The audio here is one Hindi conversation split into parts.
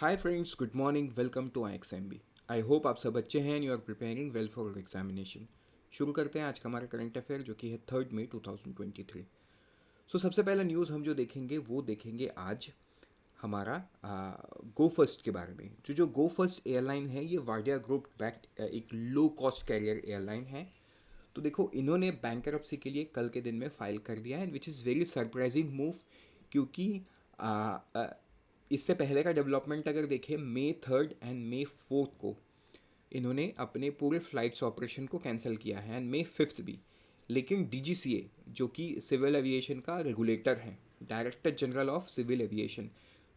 Hi friends, good morning, welcome to IXMB। I hope आप सब अच्छे हैं and you are preparing well for examination. शुरू करते हैं आज का हमारा करंट अफेयर जो कि है 3 मई 2023। सबसे पहला न्यूज़ हम जो देखेंगे वो देखेंगे आज हमारा गो फर्स्ट के बारे में। जो गो फर्स्ट एयरलाइन है ये वाडिया ग्रुप बैक्ड एक लो कॉस्ट कैरियर एयरलाइन है। तो देखो, इन्होंने बैंकरप्सी के लिए कल के दिन में फाइल कर दिया है, विच इज़ वेरी सरप्राइजिंग मूव। क्योंकि आ, आ, इससे पहले का डेवलपमेंट अगर देखें, May 3 एंड May 4 को इन्होंने अपने पूरे फ्लाइट्स ऑपरेशन को कैंसिल किया है एंड May 5 भी। लेकिन DGCA जो कि सिविल एविएशन का रेगुलेटर है, director general of civil aviation,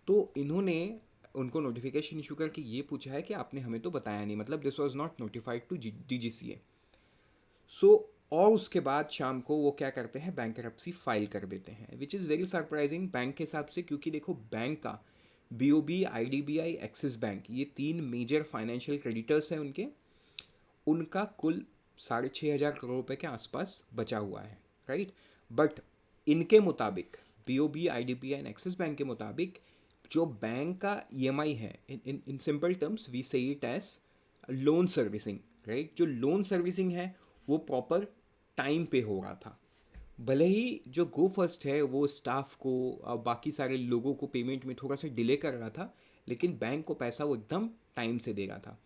तो इन्होंने उनको नोटिफिकेशन इशू करके ये पूछा है कि आपने हमें तो बताया नहीं, मतलब this was not notified to DGCA। और उसके बाद शाम को वो क्या करते हैं, बैंकरप्सी फाइल कर देते हैं, विच इज़ वेरी सरप्राइजिंग बैंक के हिसाब से। क्योंकि देखो, बैंक का BOB, IDBI, एक्सिस बैंक, ये तीन मेजर फाइनेंशियल क्रेडिटर्स हैं उनके। उनका कुल 6,500 करोड़ रुपए के आसपास बचा हुआ है, राइट। बट इनके मुताबिक, BOB, IDBI and Axis bank के मुताबिक, जो बैंक का EMI है, in simple terms we say it as loan servicing, right. जो लोन सर्विसिंग है वो प्रॉपर टाइम पे हो रहा था। भले ही जो गो फर्स्ट है वो स्टाफ को बाकी सारे लोगों को पेमेंट में थोड़ा सा डिले कर रहा था, लेकिन बैंक को पैसा वो एकदम टाइम से दे रहा था।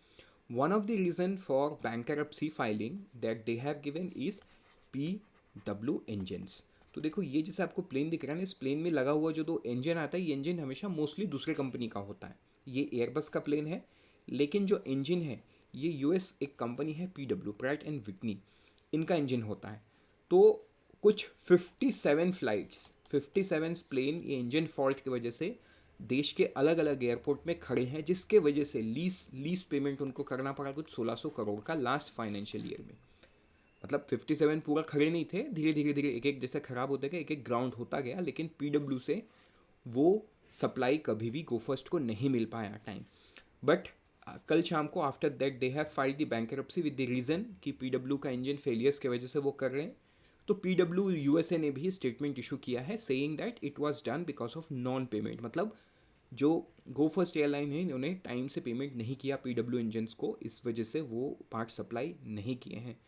One of the reason for bankruptcy filing that they have given is PW engines. तो देखो, ये जैसे आपको प्लेन दिख रहा है ना, इस प्लेन में लगा हुआ जो दो इंजन आता है, ये इंजन हमेशा मोस्टली दूसरे कंपनी का होता है। ये एयरबस का प्लेन है, लेकिन जो इंजन है ये US एक कंपनी है, PW, प्रैट एंड विटनी, इनका इंजन होता है। तो कुछ 57 फ्लाइट्स, 57 प्लेन ये इंजन फॉल्ट की वजह से देश के अलग अलग एयरपोर्ट में खड़े हैं, जिसके वजह से लीज पेमेंट उनको करना पड़ा कुछ 1600 करोड़ का लास्ट फाइनेंशियल ईयर में। मतलब 57 पूरा खड़े नहीं थे, धीरे धीरे धीरे एक एक जैसे खराब होते गए, एक एक ग्राउंड होता गया, लेकिन PW से वो सप्लाई कभी भी गो फर्स्ट को नहीं मिल पाया टाइम। बट कल शाम को after that they have filed the bankruptcy with the reason कि PW का इंजन फेलियर्स की वजह से वो कर रहे हैं। तो PW USA ने भी स्टेटमेंट इशू किया है saying that it was done because of non payment. मतलब जो गो फर्स्ट एयरलाइन है, इन्होंने टाइम से पेमेंट नहीं किया PW इंजन्स को, इस वजह से वो पार्ट सप्लाई नहीं किए हैं।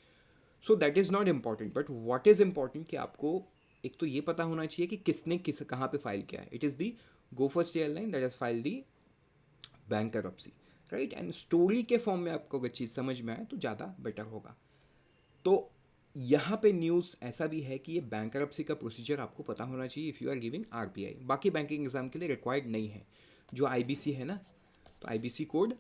So that is not important, but what is important कि आपको एक तो ये पता होना चाहिए कि किसने किस कहाँ पे फाइल किया है। It is the go first airline that has file the bankruptcy, right. And story के फॉर्म में आपको अगर चीज़ समझ में आए तो ज़्यादा बेटर होगा। तो यहाँ पे न्यूज़ ऐसा भी है कि ये बैंकरप्सी का प्रोसीजर आपको पता होना चाहिए if you are giving RBI। बाकी बैंकिंग एग्जाम के लिए रिक्वायर्ड नहीं है। जो IBC है ना, तो IBC कोड,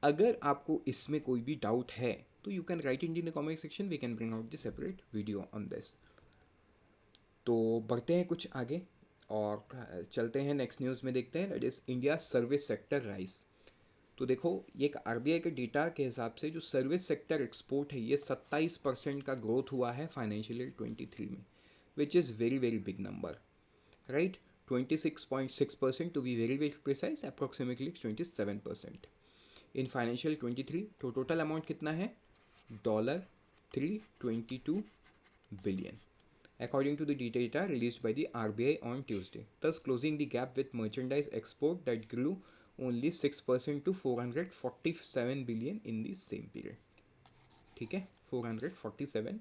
अगर आपको इसमें कोई भी डाउट है तो you can write in the comment section, we can bring out the separate video on this. तो बढ़ते हैं कुछ आगे और चलते हैं नेक्स्ट न्यूज़ में, देखते हैं that is India service sector rise. तो देखो, ये एक RBI के डेटा के हिसाब से जो सर्विस सेक्टर एक्सपोर्ट है, ये 27% का ग्रोथ हुआ है फाइनेंशियल ईयर 23 में, which is very very big number, right. 26.6% to be very very precise, approximately 27%। In financial 23 तो टोटल अमाउंट कितना है, $322 billion, according to the data released by the RBI on Tuesday, thus closing the gap with merchandise export that grew only 6% to 447 billion in the same period। ठीक है, 447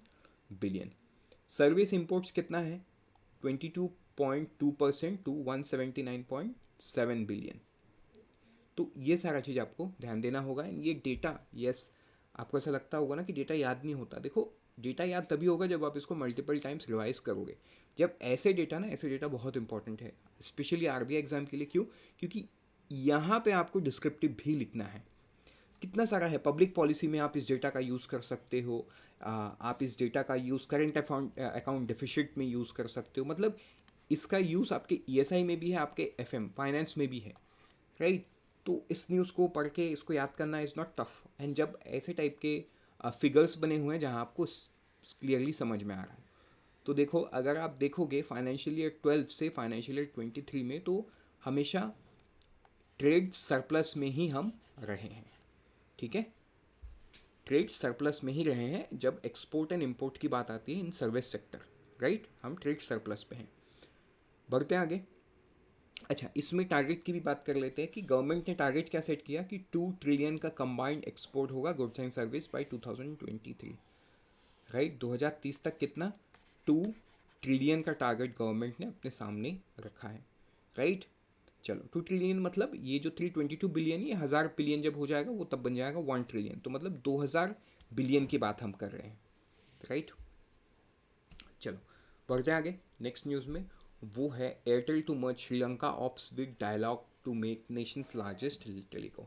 बिलियन। सर्विस इंपोर्ट्स कितना है, 22.2% टू 179.7 बिलियन। तो ये सारा चीज़ आपको ध्यान देना होगा। ये डेटा, यस, आपको ऐसा लगता होगा ना कि डेटा याद नहीं होता। देखो, डेटा याद तभी होगा जब आप इसको मल्टीपल टाइम्स रिवाइज करोगे। जब ऐसे डेटा ना, ऐसे डेटा बहुत इंपॉर्टेंट है, स्पेशली RBI एग्जाम के लिए। क्यों? क्योंकि यहाँ पे आपको डिस्क्रिप्टिव भी लिखना है। कितना सारा है, पब्लिक पॉलिसी में आप इस डेटा का यूज़ कर सकते हो। आप इस डेटा का यूज़ करेंट अकाउंट डेफिसिट में यूज़ कर सकते हो। मतलब इसका यूज़ आपके ESI में भी है, आपके FM फाइनेंस में भी है, राइट। तो इस न्यूज़ को पढ़ के इसको याद करना इज़ नॉट टफ। एंड जब ऐसे टाइप के फिगर्स बने हुए हैं जहाँ आपको क्लियरली समझ में आ रहा है, तो देखो, अगर आप देखोगे फाइनेंशियल ईयर 12 से फाइनेंशियल ईयर 23 में, तो हमेशा ट्रेड सरप्लस में ही हम रहे हैं, ठीक है। ट्रेड सरप्लस में ही रहे हैं जब एक्सपोर्ट एंड इम्पोर्ट की बात आती है इन सर्विस सेक्टर, राइट। हम ट्रेड सरप्लस पे हैं। बढ़ते हैं आगे। अच्छा, इसमें टारगेट की भी बात कर लेते हैं कि गवर्नमेंट ने टारगेट क्या सेट किया कि 2 ट्रिलियन का कंबाइंड एक्सपोर्ट होगा goods and service by 2023, right. 2030 तक कितना, 2 ट्रिलियन का टारगेट गवर्नमेंट ने अपने सामने रखा है, राइट। चलो 2 ट्रिलियन मतलब ये जो 322 बिलियन, ये 1000 बिलियन जब हो जाएगा वो तब बन जाएगा 1 ट्रिलियन, तो मतलब 2000 बिलियन की बात हम कर रहे हैं, राइट। चलो बढ़ते आगे नेक्स्ट न्यूज़ में। वो है Airtel to merge Sri Lanka ops with Dialog to make nations largest telecom.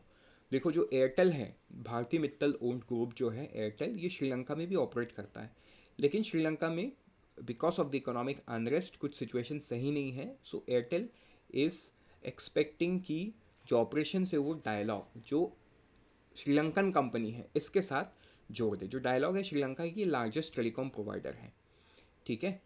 देखो जो एयरटेल है, भारतीय मित्तल ओन्ड ग्रुप जो है एयरटेल, ये श्रीलंका में भी ऑपरेट करता है, लेकिन श्रीलंका में because of the economic unrest कुछ सिचुएशन सही नहीं है, सो एयरटेल इज़ एक्सपेक्टिंग कि जो ऑपरेशन है वो डायलॉग जो श्रीलंकन कंपनी है इसके साथ जोड़ दे। जो डायलॉग है श्रीलंका की लार्जेस्ट टेलीकॉम प्रोवाइडर है, ठीक है।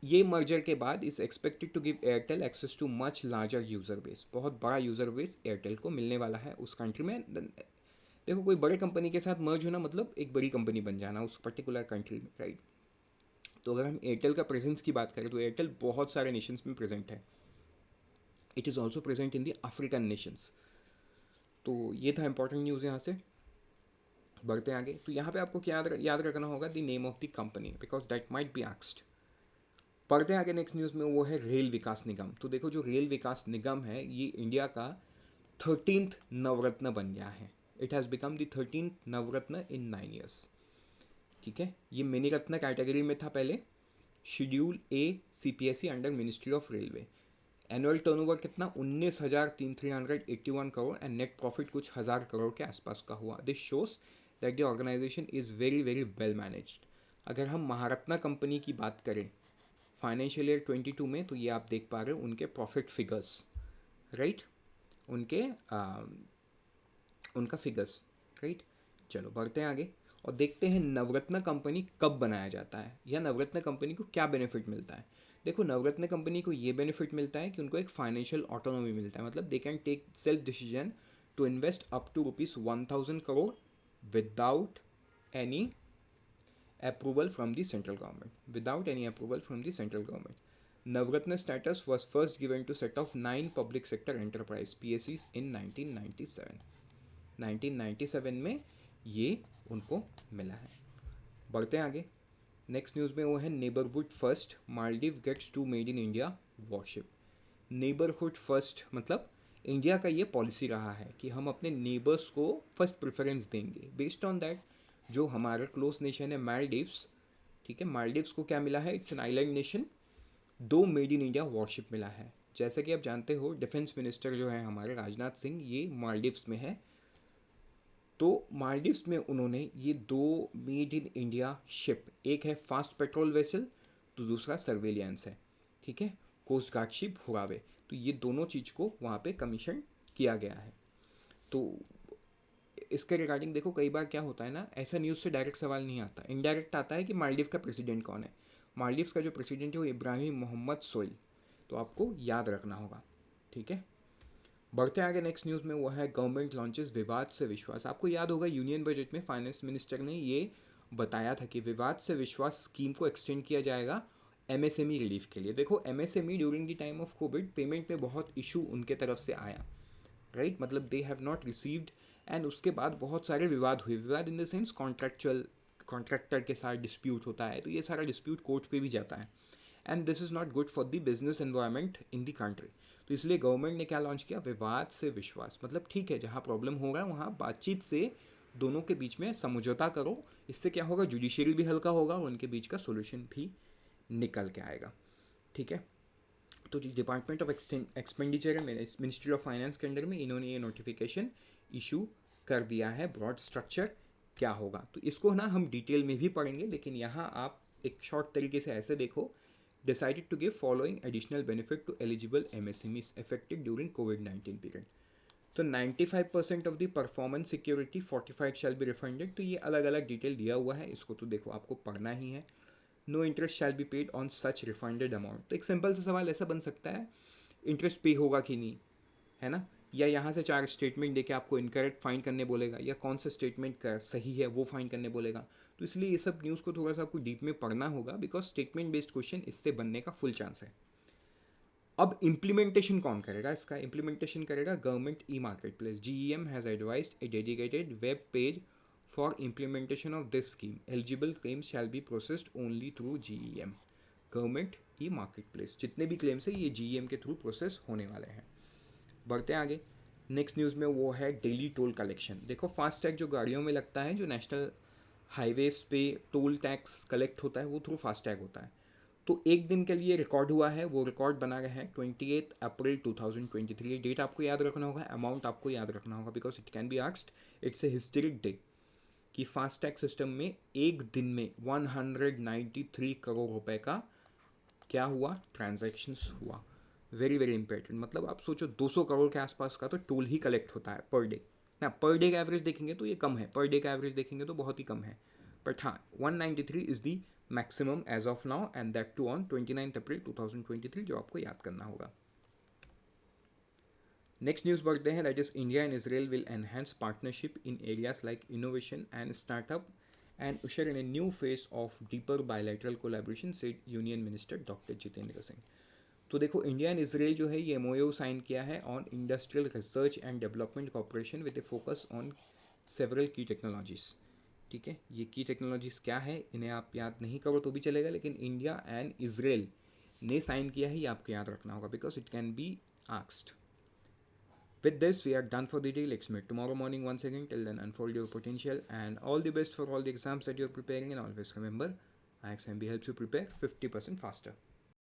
ये मर्जर के बाद is expected to give Airtel access to much larger user base. बहुत बड़ा यूज़र बेस एयरटेल को मिलने वाला है उस कंट्री में। देखो कोई बड़े कंपनी के साथ मर्ज होना मतलब एक बड़ी कंपनी बन जाना उस पर्टिकुलर कंट्री में, राइट। तो अगर हम एयरटेल का प्रेजेंस की बात करें तो एयरटेल बहुत सारे नेशंस में प्रेजेंट है। It is also present in the African Nations. तो ये था इंपॉर्टेंट न्यूज़ यहाँ से। बढ़ते आगे, तो यहाँ पे आपको क्या याद रखना होगा, the name of the company, because that might be asked. पढ़ते आगे नेक्स्ट न्यूज़ में, वो है रेल विकास निगम। तो देखो जो रेल विकास निगम है ये इंडिया का 13th नवरत्न बन गया है। It has become the 13th Navratna in 9 years, ठीक है। ये मिनी रत्न कैटेगरी में था पहले, schedule A CPSE under ministry of railway. Annual turnover कितना, 19,381 करोड़ एंड नेट प्रॉफिट कुछ हज़ार करोड़ के आसपास का हुआ। This shows that the organization is very very well managed. अगर हम महारत्ना कंपनी की बात करें फाइनेंशियल ईयर 22 में, तो ये आप देख पा रहे हो उनके प्रॉफिट फिगर्स, राइट। उनके उनका फिगर्स, राइट। चलो बढ़ते हैं आगे और देखते हैं नवरत्न कंपनी कब बनाया जाता है या नवरत्न कंपनी को क्या बेनिफिट मिलता है। देखो नवरत्न कंपनी को ये बेनिफिट मिलता है कि उनको एक फाइनेंशियल ऑटोनॉमी मिलता है, मतलब they can take self decision to invest up to ₹1000 crore without any approval from the central government, without any approval from the central government. Navratna status was first given to set of 9 public sector enterprise PSEs in 1997. 1997 में ये उनको मिला है। बढ़ते हैं आगे नेक्स्ट न्यूज़ में, वो है neighbourhood first Maldives gets 2 made in India warship. Neighbourhood first मतलब इंडिया का ये पॉलिसी रहा है कि हम अपने नेबर्स को फर्स्ट प्रेफरेंस देंगे। बेस्ड ऑन दैट जो हमारा क्लोज नेशन है मालदीव्स, ठीक है, मालदीव्स को क्या मिला है, it's an island nation, 2 made in India worship मिला है। जैसे कि आप जानते हो डिफेंस मिनिस्टर जो है हमारे राजनाथ सिंह, ये मालदीव्स में है। तो मालदीव्स में उन्होंने ये 2 मेड इन इंडिया शिप, एक है फास्ट पेट्रोल वेसल तो दूसरा सर्वेलियंस है, ठीक है, कोस्ट गार्ड शिप हुरावे। तो ये दोनों चीज़ को वहाँ पे कमीशन किया गया है। तो इसके रिगार्डिंग देखो कई बार क्या होता है ना, ऐसा न्यूज़ से डायरेक्ट सवाल नहीं आता, इनडायरेक्ट आता है कि मालदीव का प्रेसिडेंट कौन है। मालदीव्स का जो प्रेसिडेंट है वो इब्राहिम मोहम्मद सोइल, तो आपको याद रखना होगा, ठीक है। बढ़ते आगे नेक्स्ट न्यूज़ में, वो है गवर्नमेंट लॉन्चेस विवाद से विश्वास। आपको याद होगा यूनियन बजट में फाइनेंस मिनिस्टर ने ये बताया था कि विवाद से विश्वास स्कीम को एक्सटेंड किया जाएगा MSME रिलीफ के लिए। देखो MSME during the time of Covid payment में बहुत इशू उनके तरफ से आया, राइट, मतलब they have not received, and उसके बाद बहुत सारे विवाद हुए। विवाद in the sense contractual, contractor के साथ डिस्प्यूट होता है, तो ये सारा डिस्प्यूट कोर्ट पे भी जाता है, and this is not good for the business environment in the country. तो इसलिए गवर्नमेंट ने क्या लॉन्च किया, विवाद से विश्वास। मतलब ठीक है जहाँ प्रॉब्लम हो रहा है वहाँ बातचीत से दोनों के बीच में समझौता करो, इससे क्या होगा, जुडिशियरी भी हल्का होगा और उनके बीच का सोल्यूशन भी निकल के आएगा, ठीक है। तो department of expenditure ministry of finance के अंडर में इन्होंने ये नोटिफिकेशन इशू कर दिया है, ब्रॉड स्ट्रक्चर क्या होगा। तो इसको ना हम डिटेल में भी पढ़ेंगे, लेकिन यहाँ आप एक शॉर्ट तरीके से ऐसे देखो, decided to give following additional benefit to eligible MSMEs affected during COVID-19 period. तो 95% of the performance security fortified shall be refunded. तो ये अलग अलग डिटेल दिया हुआ है, इसको तो देखो आपको पढ़ना ही है। No interest shall be paid on such refunded amount. तो एक सिंपल सा सवाल ऐसा बन सकता है, इंटरेस्ट पे होगा कि नहीं, है ना, या यहाँ से 4 स्टेटमेंट देके आपको इनकरेक्ट फाइन करने बोलेगा, या कौन सा स्टेटमेंट का सही है वो फाइन करने बोलेगा। तो इसलिए ये सब न्यूज़ को थोड़ा सा आपको डीप में पढ़ना होगा, बिकॉज स्टेटमेंट बेस्ड क्वेश्चन इससे बनने का फुल चांस है। अब इम्प्लीमेंटेशन कौन करेगा? इसका इम्प्लीमेंटेशन करेगा government e market place. GEM has advised A dedicated web page for implementation of this scheme. Eligible claims shall be processed only through GEM. Government e market place, जितने भी क्लेम्स है ये GEM के थ्रू प्रोसेस होने वाले हैं. बढ़ते हैं आगे. नेक्स्ट न्यूज़ में वो है डेली टोल कलेक्शन. देखो फास्टैग जो गाड़ियों में लगता है, जो नेशनल हाईवेज पे टोल टैक्स कलेक्ट होता है, वो थ्रू फास्टैग होता है. तो एक दिन के लिए रिकॉर्ड हुआ है, वो रिकॉर्ड बना रहे हैं 28 अप्रैल 2023. डेट आपको याद रखना होगा, अमाउंट आपको याद रखना होगा, because it can be asked. It's a historic day कि फास्टैग सिस्टम में एक दिन में 193 करोड़ रुपए का क्या हुआ, ट्रांजैक्शंस हुआ. Very very important. मतलब आप सोचो 200 करोड़ के आसपास का तो टोल ही कलेक्ट होता है पर डे ना. पर डे का एवरेज देखेंगे तो ये कम है, पर डे का एवरेज देखेंगे तो बहुत ही कम है. बट हाँ, 193 is the maximum age of now, and that too on 29 April 2023, जो आपको याद करना होगा. नेक्स्ट न्यूज़ बढ़ते हैं. That is India and Israel will enhance partnership in areas like innovation and startup and usher in a new phase of deeper bilateral collaboration, said union minister doctor Jitendra Singh. तो देखो इंडिया एंड इसराइल जो है ये MOU साइन किया है on industrial research and development cooperation with A focus on several की टेक्नोलॉजीज़. ठीक है, ये की टेक्नोलॉजीज़ क्या है इन्हें आप याद नहीं करो तो भी चलेगा, लेकिन इंडिया एंड इसराइल ने साइन किया है, ये आपको याद रखना होगा, because it can be asked. With this, we are done for the day. Let's meet tomorrow morning once again. Till then, unfold your potential and all the best for all the exams that you're preparing. And always remember, IXMB helps you prepare 50% faster.